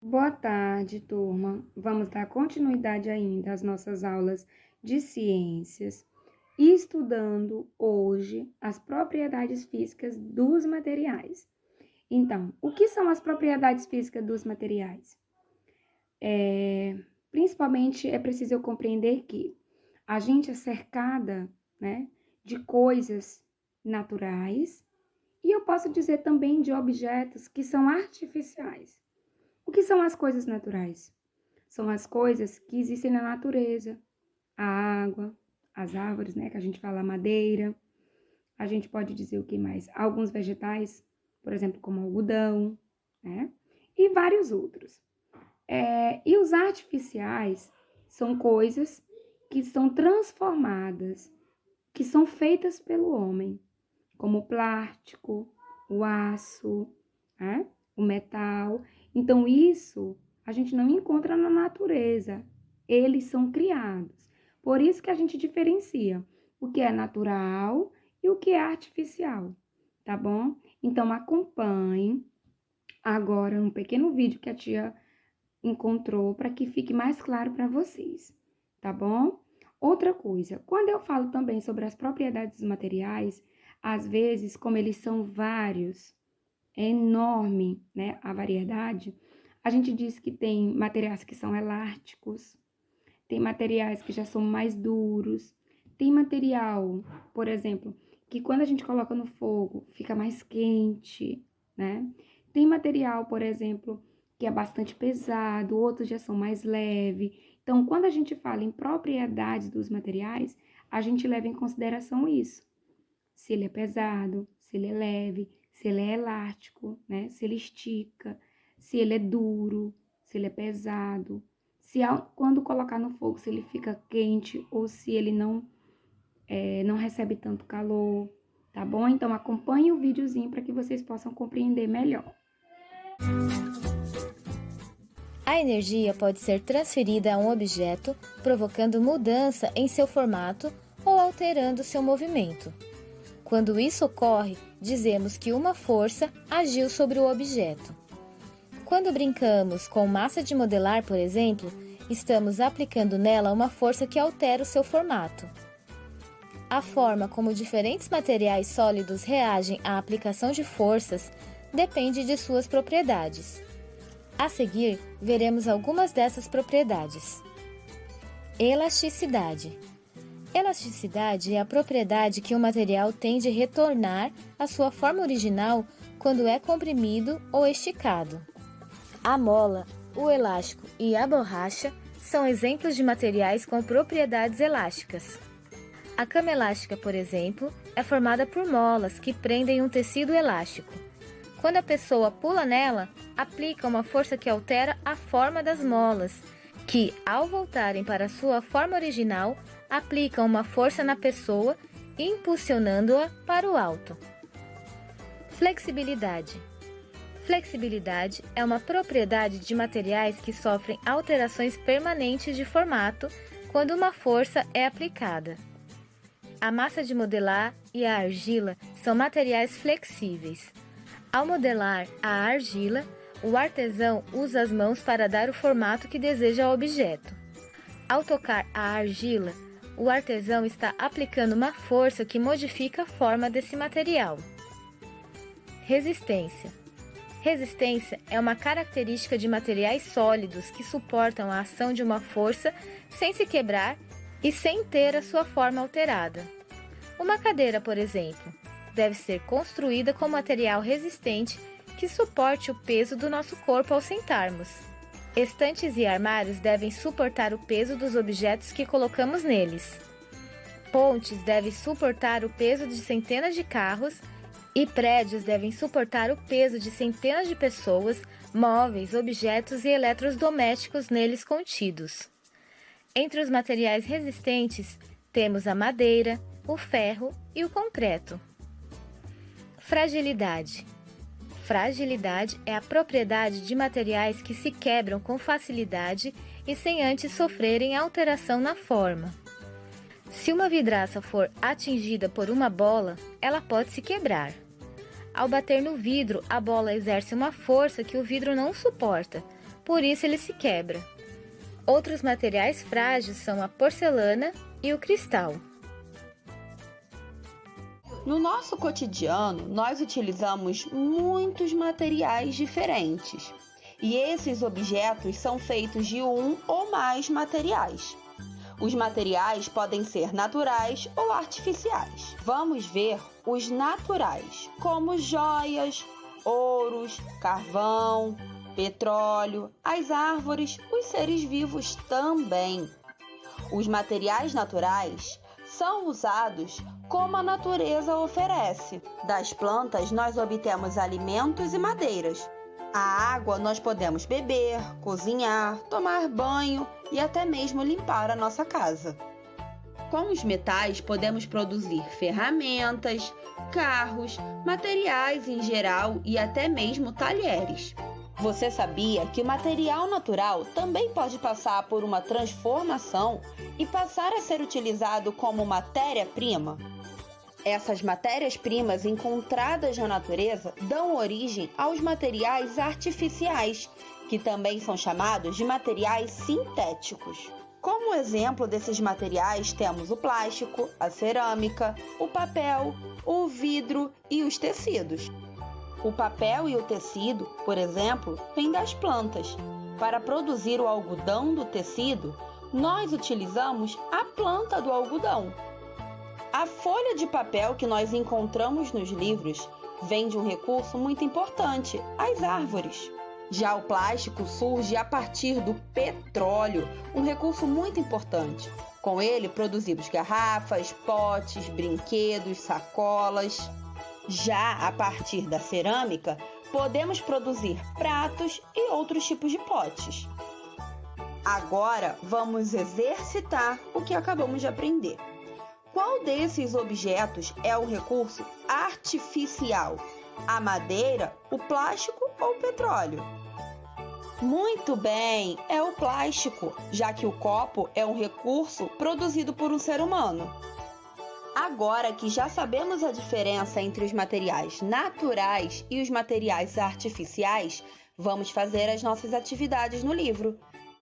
Boa tarde, turma. Vamos dar continuidade ainda às nossas aulas de ciências, estudando hoje as propriedades físicas dos materiais. Então, o que são as propriedades físicas dos materiais? Principalmente é preciso eu compreender que a gente é cercada, né, de coisas naturais e eu posso dizer também de objetos que são artificiais. O que são as coisas naturais? São as coisas que existem na natureza, a água, as árvores, né, que a gente fala madeira. A gente pode dizer o que mais? Alguns vegetais, por exemplo, como algodão, né? E vários outros. E os artificiais são coisas que são transformadas, que são feitas pelo homem, como o plástico, o aço, né? O metal. Então, isso a gente não encontra na natureza. Eles são criados. Por isso que a gente diferencia o que é natural e o que é artificial, tá bom? Então, acompanhe agora um pequeno vídeo que a tia encontrou para que fique mais claro para vocês, tá bom? Outra coisa, quando eu falo também sobre as propriedades dos materiais, às vezes, como eles são vários, é enorme, né, a variedade, a gente diz que tem materiais que são elásticos, tem materiais que já são mais duros, tem material, por exemplo, que quando a gente coloca no fogo fica mais quente, né? Tem material, por exemplo, que é bastante pesado, outros já são mais leve. Então, quando a gente fala em propriedades dos materiais, a gente leva em consideração isso. Se ele é pesado, se ele é leve, se ele é elástico, né? Se ele estica, se ele é duro, se ele é pesado, se quando colocar no fogo, se ele fica quente ou se ele não recebe tanto calor, tá bom? Então acompanhe o videozinho para que vocês possam compreender melhor. A energia pode ser transferida a um objeto, provocando mudança em seu formato ou alterando seu movimento. Quando isso ocorre, dizemos que uma força agiu sobre o objeto. Quando brincamos com massa de modelar, por exemplo, estamos aplicando nela uma força que altera o seu formato. A forma como diferentes materiais sólidos reagem à aplicação de forças depende de suas propriedades. A seguir, veremos algumas dessas propriedades. Elasticidade. Elasticidade é a propriedade que o material tem de retornar à sua forma original quando é comprimido ou esticado. A mola, o elástico e a borracha são exemplos de materiais com propriedades elásticas. A cama elástica, por exemplo, é formada por molas que prendem um tecido elástico. Quando a pessoa pula nela, aplica uma força que altera a forma das molas, que, ao voltarem para sua forma original, aplicam uma força na pessoa, impulsionando-a para o alto. Flexibilidade. Flexibilidade é uma propriedade de materiais que sofrem alterações permanentes de formato quando uma força é aplicada. A massa de modelar e a argila são materiais flexíveis. Ao modelar a argila, o artesão usa as mãos para dar o formato que deseja ao objeto. Ao tocar a argila, o artesão está aplicando uma força que modifica a forma desse material. Resistência. Resistência é uma característica de materiais sólidos que suportam a ação de uma força sem se quebrar e sem ter a sua forma alterada. Uma cadeira, por exemplo, deve ser construída com material resistente que suporte o peso do nosso corpo ao sentarmos. Estantes e armários devem suportar o peso dos objetos que colocamos neles. Pontes devem suportar o peso de centenas de carros e prédios devem suportar o peso de centenas de pessoas, móveis, objetos e eletrodomésticos neles contidos. Entre os materiais resistentes, temos a madeira, o ferro e o concreto. Fragilidade. Fragilidade é a propriedade de materiais que se quebram com facilidade e sem antes sofrerem alteração na forma. Se uma vidraça for atingida por uma bola, ela pode se quebrar. Ao bater no vidro, a bola exerce uma força que o vidro não suporta, por isso ele se quebra. Outros materiais frágeis são a porcelana e o cristal. No nosso cotidiano, nós utilizamos muitos materiais diferentes. E esses objetos são feitos de um ou mais materiais. Os materiais podem ser naturais ou artificiais. Vamos ver os naturais, como joias, ouros, carvão, petróleo, as árvores, os seres vivos também. Os materiais naturais são usados como a natureza oferece. Das plantas nós obtemos alimentos e madeiras. A água nós podemos beber, cozinhar, tomar banho e até mesmo limpar a nossa casa. Com os metais podemos produzir ferramentas, carros, materiais em geral e até mesmo talheres. Você sabia que o material natural também pode passar por uma transformação e passar a ser utilizado como matéria-prima? Essas matérias-primas encontradas na natureza dão origem aos materiais artificiais, que também são chamados de materiais sintéticos. Como exemplo desses materiais temos o plástico, a cerâmica, o papel, o vidro e os tecidos. O papel e o tecido, por exemplo, vêm das plantas. Para produzir o algodão do tecido, nós utilizamos a planta do algodão. A folha de papel que nós encontramos nos livros vem de um recurso muito importante, as árvores. Já o plástico surge a partir do petróleo, um recurso muito importante. Com ele produzimos garrafas, potes, brinquedos, sacolas. Já a partir da cerâmica, podemos produzir pratos e outros tipos de potes. Agora vamos exercitar o que acabamos de aprender. Qual desses objetos é o recurso artificial? A madeira, o plástico ou o petróleo? Muito bem, é o plástico, já que o copo é um recurso produzido por um ser humano. Agora que já sabemos a diferença entre os materiais naturais e os materiais artificiais, vamos fazer as nossas atividades no livro.